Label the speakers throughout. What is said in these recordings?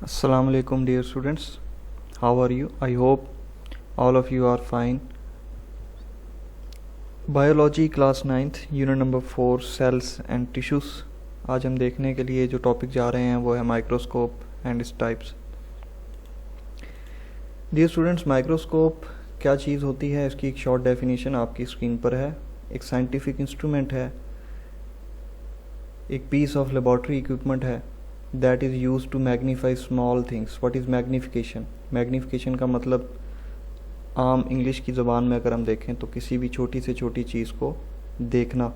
Speaker 1: Assalamu alaikum dear students. How are you? I hope all of you are fine. Biology class 9th unit number 4 cells and tissues. आज हम देखने के लिए जो topic जा रहे हैं वो है microscope and its types. Dear students, microscope क्या चीज़ होती है, इसकी एक शॉर्ट डेफिनेशन आपकी स्क्रीन पर है। एक साइंटिफिक इंस्ट्रूमेंट है, एक पीस ऑफ लेबॉर्ट्री इक्विपमेंट है that is used to magnify small things. What is magnification? Magnification का मतलब आम इंग्लिश की ज़बान में अगर हम देखें तो किसी भी छोटी से छोटी चीज़ को देखना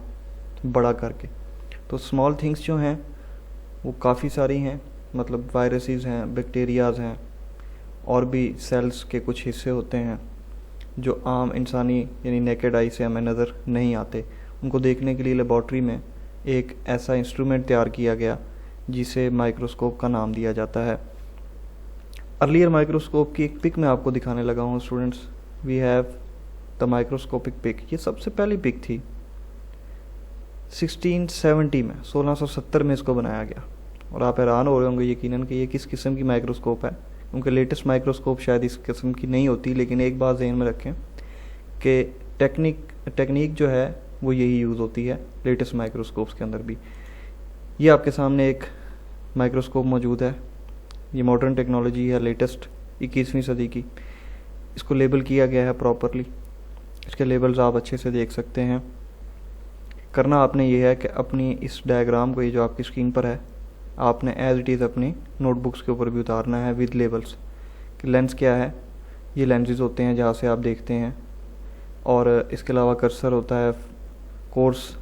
Speaker 1: बड़ा करके। तो स्मॉल थिंग्स जो हैं वो काफ़ी सारी हैं, मतलब वायरसेस हैं, बैक्टीरियाज़ हैं, और भी सेल्स के कुछ हिस्से होते हैं जो आम इंसानी यानी नेकेड आई से हमें नज़र नहीं आते। उनको देखने के लिए लेबॉर्ट्री में एक ऐसा इंस्ट्रूमेंट तैयार किया गया जिसे माइक्रोस्कोप का नाम दिया जाता है। अर्लियर माइक्रोस्कोप की एक पिक मैं आपको दिखाने लगा हूँ students. We have the microscopic pic. ये सबसे पहली पिक थी 1670 में, 1670 में इसको बनाया गया। और आप हैरान हो रहे होंगे यकीनन कि ये किस किस्म की माइक्रोस्कोप है, क्योंकि लेटेस्ट माइक्रोस्कोप शायद इस किस्म की नहीं होती। लेकिन एक बात ज़हन में रखें कि टेक्निक जो है वो यही यूज़ होती है लेटेस्ट माइक्रोस्कोप्स के अंदर भी। ये आपके सामने एक माइक्रोस्कोप मौजूद है। ये मॉडर्न टेक्नोलॉजी है, लेटेस्ट 21वीं सदी की। इसको लेबल किया गया है प्रॉपरली। इसके लेबल्स आप अच्छे से देख सकते हैं। करना आपने ये है कि अपनी इस डायग्राम को, ये जो आपकी स्क्रीन पर है, आपने एज इट इज़ अपनी नोटबुक्स के ऊपर भी उतारना है विद लेबल्स। कि लेंस क्या है, ये लेंसेज होते हैं जहाँ से आप देखते हैं, और इसके अलावा कर्सर होता है, कोर्स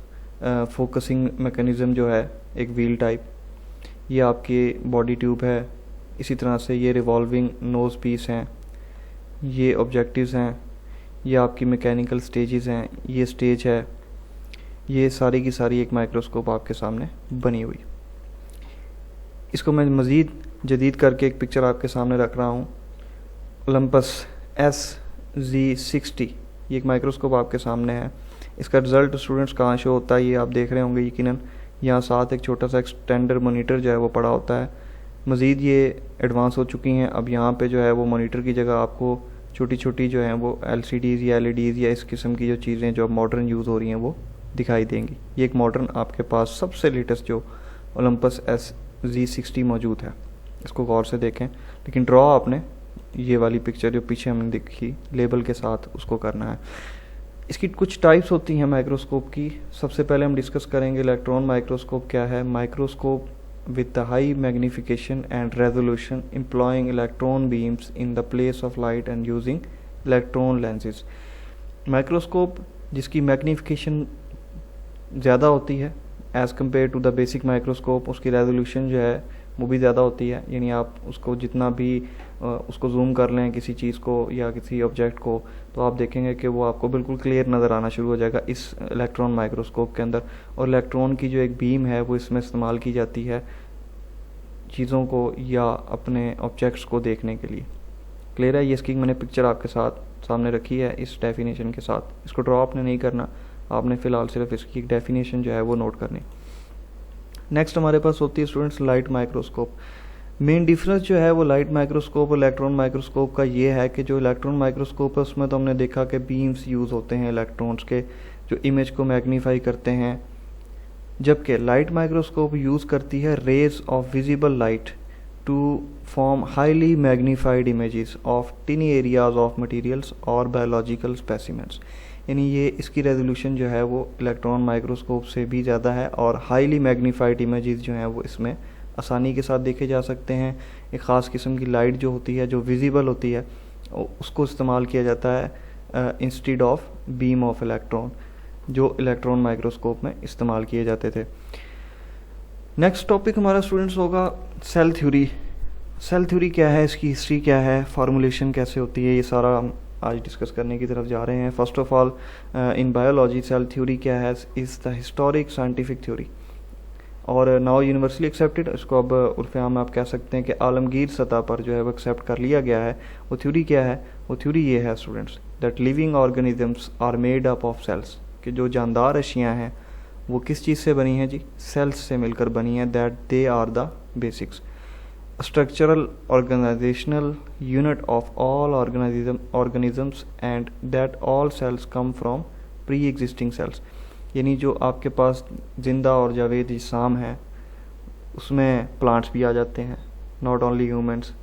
Speaker 1: फोकसिंग मैकेनिज़्म जो है एक व्हील टाइप, ये आपकी बॉडी ट्यूब है। इसी तरह से ये रिवॉल्विंग नोज़ पीस हैं, ये ऑब्जेक्टिव्स हैं, ये आपकी मैकेनिकल स्टेजेस हैं, ये स्टेज है। ये सारी की सारी एक माइक्रोस्कोप आपके सामने बनी हुई। इसको मैं मज़ीद जदीद करके एक पिक्चर आपके सामने रख रहा हूँ। ओलंपस SZ60 ये एक माइक्रोस्कोप आपके सामने है। इसका रिज़ल्ट स्टूडेंट्स कहाँ शो होता है ये आप देख रहे होंगे यकीनन। यहाँ साथ एक छोटा सा एक्सटेंडर मॉनिटर जो है वो पड़ा होता है। मज़ीद ये एडवांस हो चुकी हैं। अब यहाँ पे जो है वो मॉनिटर की जगह आपको छोटी छोटी जो हैं वो LCDs या LEDs या इस किस्म की जो चीज़ें जो अब मॉडर्न यूज़ हो रही हैं वो दिखाई देंगी। ये एक मॉडर्न आपके पास सबसे लेटेस्ट जो ओलंपस SZ60 मौजूद है, इसको गौर से देखें। लेकिन ड्रॉ आपने ये वाली पिक्चर जो पीछे हमने देखी लेबल के साथ उसको करना है। इसकी कुछ टाइप्स होती हैं माइक्रोस्कोप की। सबसे पहले हम डिस्कस करेंगे इलेक्ट्रॉन माइक्रोस्कोप क्या है। Microscope with the high magnification and resolution employing electron beams in the place of light and using electron lenses. Microscope जिसकी मैग्निफिकेशन ज़्यादा होती है as compare to the basic microscope, उसकी रेजोल्यूशन जो है वो भी ज़्यादा होती है। यानी आप उसको जितना भी उसको जूम कर लें किसी चीज़ को या किसी ऑब्जेक्ट को, तो आप देखेंगे कि वो आपको बिल्कुल क्लियर नज़र आना शुरू हो जाएगा इस इलेक्ट्रॉन माइक्रोस्कोप के अंदर। और इलेक्ट्रॉन की जो एक बीम है वो इसमें इस्तेमाल की जाती है चीज़ों को या अपने ऑब्जेक्ट्स को देखने के लिए। क्लियर है? ये इसकी मैंने पिक्चर आपके साथ सामने रखी है इस डेफिनेशन के साथ। इसको ड्रॉ आपने नहीं करना, आपने फ़िलहाल सिर्फ इसकी डेफिनेशन जो है वो नोट करनी। नेक्स्ट हमारे पास होती है students light microscope. Main difference जो है वो लाइट माइक्रोस्कोप और इलेक्ट्रॉन माइक्रोस्कोप का ये है कि जो इलेक्ट्रॉन माइक्रोस्कोप है उसमें तो हमने देखा कि बीम्स यूज़ होते हैं इलेक्ट्रॉन्स के जो इमेज को मैग्नीफाई करते हैं, जबकि लाइट माइक्रोस्कोप यूज़ करती है rays of visible light to form highly magnified images of tiny areas of materials और बायोलॉजिकल स्पेसिमेंट्स। यानी ये इसकी रेजोल्यूशन जो है वो इलेक्ट्रॉन माइक्रोस्कोप से भी ज़्यादा है और हाईली मैग्नीफाइड इमेजेस जो हैं वो इसमें आसानी के साथ देखे जा सकते हैं। एक ख़ास किस्म की लाइट जो होती है जो विजिबल होती है उसको इस्तेमाल किया जाता है instead of beam of electron, जो इलेक्ट्रॉन माइक्रोस्कोप में इस्तेमाल किए जाते थे। नेक्स्ट टॉपिक हमारा स्टूडेंट्स होगा सेल थ्योरी। सेल थ्योरी क्या है, इसकी हिस्ट्री क्या है, फार्मूलेशन कैसे होती है, ये सारा हम आज डिस्कस करने की तरफ जा रहे हैं। First of all in biology cell theory क्या है, is the historic scientific theory और नाउ यूनिवर्सली एक्सेप्टेड। इसको अब उर्फ़ आम में आप कह सकते हैं कि आलमगीर सतह पर जो है वो एक्सेप्ट कर लिया गया है। वो थ्योरी क्या है, वो थ्योरी ये है students that living organisms are made up of cells, कि जो जानदार अशियाँ हैं वो किस चीज़ से बनी हैं जी, सेल्स से मिलकर बनी हैं। That they are the basics. structural organizational unit of all organisms and that all cells come from pre-existing cells। यानी जो आपके पास जिंदा और जावेद इस्लाम है उसमें प्लांट्स भी आ जाते हैं, नॉट ओनली ह्यूमंस,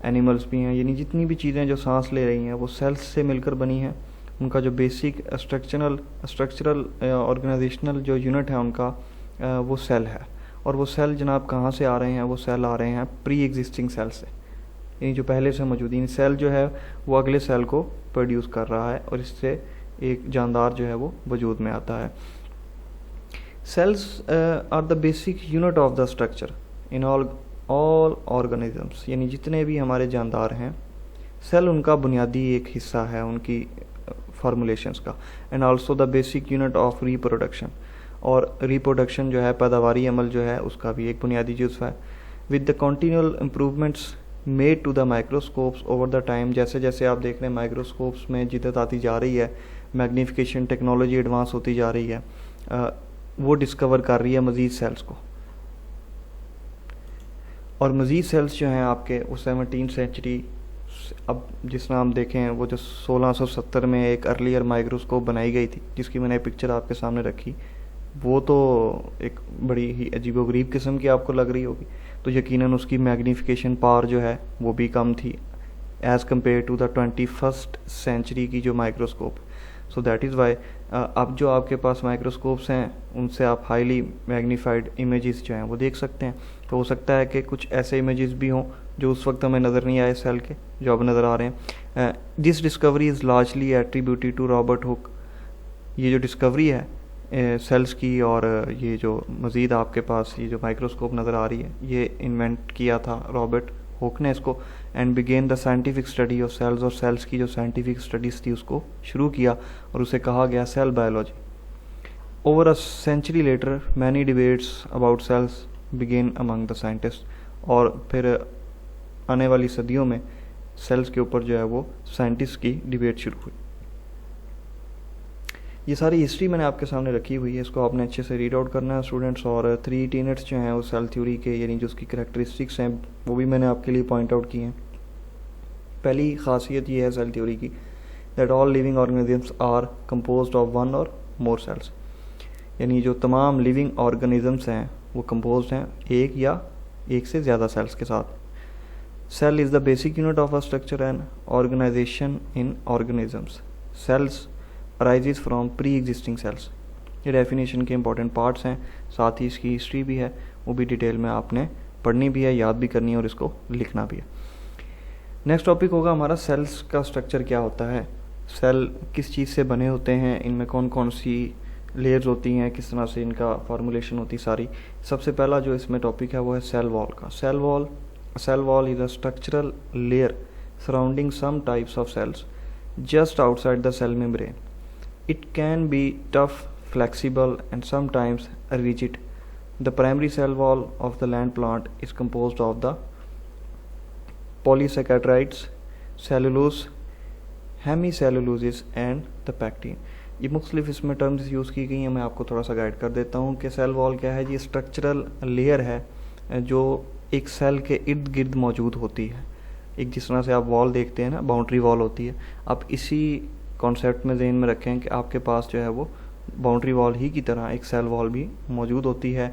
Speaker 1: एनिमल्स भी हैं। यानी जितनी भी चीज़ें जो सांस ले रही हैं वो सेल्स से मिलकर बनी हैं। उनका जो बेसिक स्ट्रक्चरल ऑर्गेनाइजेशनल जो यूनिट है उनका वो सेल है। और वो सेल जनाब कहाँ से आ रहे हैं? वो सेल आ रहे हैं प्री एग्जिस्टिंग सेल से, यानी जो पहले से मौजूद है। सेल जो है वो अगले सेल को प्रोड्यूस कर रहा है और इससे एक जानदार जो है वो वजूद में आता है। Cells are the basic unit of the structure in all organisms. यानी जितने भी हमारे जानदार हैं, सेल उनका बुनियादी एक हिस्सा है उनकी फार्मूलेशंस का। And also the basic unit of reproduction, और रिप्रोडक्शन जो है पैदावारी अमल जो है उसका भी एक बुनियादी जुज़्व है। With the continual improvements made to the microscopes over the time, जैसे जैसे आप देख रहे हैं माइक्रोस्कोप्स में जिद्दत आती जा रही है, मैग्नीफिकेशन टेक्नोलॉजी एडवांस होती जा रही है, वो डिस्कवर कर रही है मज़ीद सेल्स को। और मज़ीद सेल्स जो हैं आपके वो 17वीं सेंचुरी, अब जिस तरह हम देखें वो जो 1670 में एक अर्लियर माइक्रोस्कोप बनाई गई थी जिसकी मैंने पिक्चर आपके सामने रखी, वो तो एक बड़ी ही अजीबोगरीब किस्म की आपको लग रही होगी। तो यकीनन उसकी मैग्नीफिकेशन पावर जो है वो भी कम थी as compare to the 21st century की जो microscope. So that is why अब जो आपके पास माइक्रोस्कोप्स हैं उनसे आप हाईली मैग्नीफाइड इमेजेस जो हैं वो देख सकते हैं। तो हो सकता है कि कुछ ऐसे इमेजेस भी हों जो उस वक्त हमें नज़र नहीं आए सेल के, जो अब नज़र आ रहे हैं। This discovery is largely attributed to Robert Hooke. ये जो डिस्कवरी है सेल्स की और ये जो मज़ीद आपके पास ये जो माइक्रोस्कोप नज़र आ रही है ये इन्वेंट किया था रॉबर्ट हुक ने इसको। And began the scientific study of cells, और सेल्स की जो साइंटिफिक स्टडीज़ थी उसको शुरू किया और उसे कहा गया cell biology. Over a century later many debates about cells began among the scientist, और फिर आने वाली सदियों में सेल्स के ऊपर जो है वो साइंटिस्ट की डिबेट शुरू हुई। ये सारी हिस्ट्री मैंने आपके सामने रखी हुई है, इसको आपने अच्छे से रीड आउट करना है स्टूडेंट्स। और 3 टेनेट्स जो हैं वो सेल थ्योरी के, यानी जो उसकी करैक्टरिस्टिक्स हैं वो भी मैंने आपके लिए पॉइंट आउट किए हैं। पहली खासियत ये है सेल थ्योरी की that all living organisms are composed of 1 और मोर सेल्स। यानी जो तमाम लिविंग ऑर्गेनिजम्स हैं वो कंपोज्ड हैं एक या एक से ज़्यादा सेल्स के साथ। Cell is the basic unit of a structure and organization in organisms. Cells arises from pre existing cells. ये डेफिनेशन के इंपॉर्टेंट पार्ट्स हैं, साथ ही इसकी हिस्ट्री भी है, वो भी डिटेल में आपने पढ़नी भी है, याद भी करनी है और इसको लिखना भी है। नेक्स्ट टॉपिक होगा हमारा सेल्स का स्ट्रक्चर क्या होता है, सेल किस चीज़ से बने होते हैं, इनमें कौन कौन सी लेयर्स होती हैं, किस तरह से इनका फॉर्मुलेशन होती है सारी। सबसे पहला जो इसमें टॉपिक है वो है सेल वॉल का। Cell wall is a structural layer surrounding some types of cells just outside the cell membrane. It can be tough, flexible and sometimes rigid. The primary cell wall of the land plant is composed of the polysaccharides, cellulose, hemicelluloses and the pectin। ये मुख्तलिफ इसमें terms use की गई हैं, मैं आपको थोड़ा सा गाइड कर देता हूँ कि सेल वॉल क्या है। ये स्ट्रक्चरल लेयर है जो एक सेल के इर्द गिर्द मौजूद होती है। एक जिस तरह से आप वॉल देखते हैं ना, बाउंड्री वॉल होती है, आप इसी कॉन्सेप्ट में ज़हन में रखें कि आपके पास जो है वो बाउंड्री वॉल ही की तरह एक सेल वॉल भी मौजूद होती है।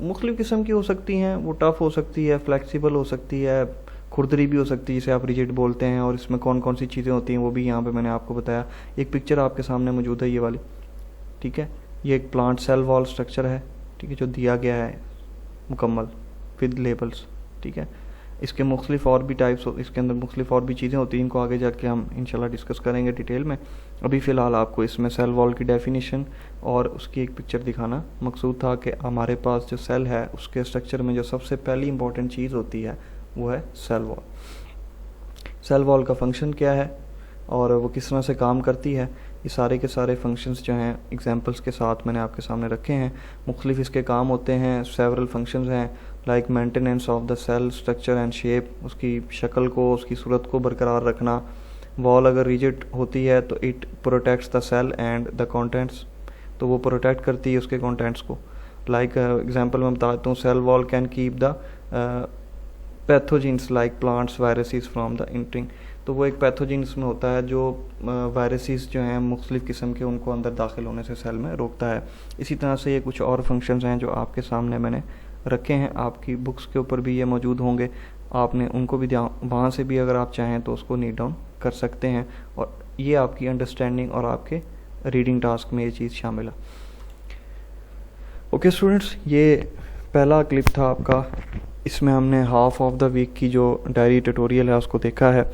Speaker 1: मुख्तलिफ़ किस्म की हो सकती हैं, वो टफ़ हो सकती है, फ्लेक्सिबल हो सकती है, खुरदरी भी हो सकती है जिसे आप रिजिड बोलते हैं। और इसमें कौन कौन सी चीज़ें होती हैं वो भी यहाँ पे मैंने आपको बताया। एक पिक्चर आपके सामने मौजूद है ये वाली, ठीक है। ये एक प्लांट सेल वॉल स्ट्रक्चर है, ठीक है, जो दिया गया है मुकम्मल विद लेबल्स, ठीक है। इसके मुख्तलिफ और भी टाइप्स, इसके अंदर मुख्तलिफ और भी चीज़ें होती हैं, इनको आगे जाके हम इंशाल्लाह डिस्कस करेंगे डिटेल में। अभी फ़िलहाल आपको इसमें सेल वॉल की डेफिनेशन और उसकी एक पिक्चर दिखाना मकसूद था कि हमारे पास जो सेल है उसके स्ट्रक्चर में जो सबसे पहली इंपॉर्टेंट चीज़ होती है वो है सेल वॉल। सेल वॉल का फंक्शन क्या है और वो किस तरह से काम करती है, ये सारे के सारे फंक्शंस जो हैं एग्जांपल्स के साथ मैंने आपके सामने रखे हैं। मुख्तलिफ इसके काम होते हैं, सेवरल फंक्शंस हैं like maintenance of the cell structure and shape, उसकी शक्ल को, उसकी सूरत को बरकरार रखना। वॉल अगर रिजिड होती है तो it protects the cell and the contents, तो वो प्रोटेक्ट करती है उसके कंटेंट्स को। लाइक एग्जांपल मैं बता देता हूँ, cell wall can keep the pathogens like plants viruses from the entering. तो वो एक पैथोजेंस में होता है जो वायरसेस जो हैं मुख्तलिफ़ किस्म के, उनको अंदर दाखिल होने से सेल में रोकता है। इसी तरह से ये कुछ और फंक्शंस हैं जो आपके सामने मैंने रखे हैं, आपकी बुक्स के ऊपर भी ये मौजूद होंगे, आपने उनको भी वहाँ से भी अगर आप चाहें तो उसको नोट डाउन कर सकते हैं, और ये आपकी अंडरस्टैंडिंग और आपके रीडिंग टास्क में ये चीज़ शामिल है। ओके स्टूडेंट्स, ये पहला क्लिप था आपका। इसमें हमने हाफ ऑफ द वीक की जो डायरी ट्यूटोरियल है उसको देखा है।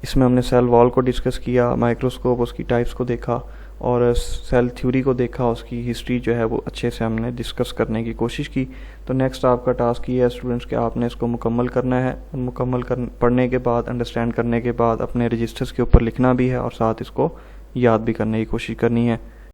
Speaker 1: इसमें हमने सेल वॉल को डिस्कस किया, माइक्रोस्कोप, उसकी टाइप्स को देखा, और सेल थ्योरी को देखा, उसकी हिस्ट्री जो है वो अच्छे से हमने डिस्कस करने की कोशिश की। तो नेक्स्ट आपका टास्क ये है स्टूडेंट्स कि आपने इसको मुकम्मल करना है। पढ़ने के बाद, अंडरस्टैंड करने के बाद अपने रजिस्टर्स के ऊपर लिखना भी है और साथ इसको याद भी करने की कोशिश करनी है।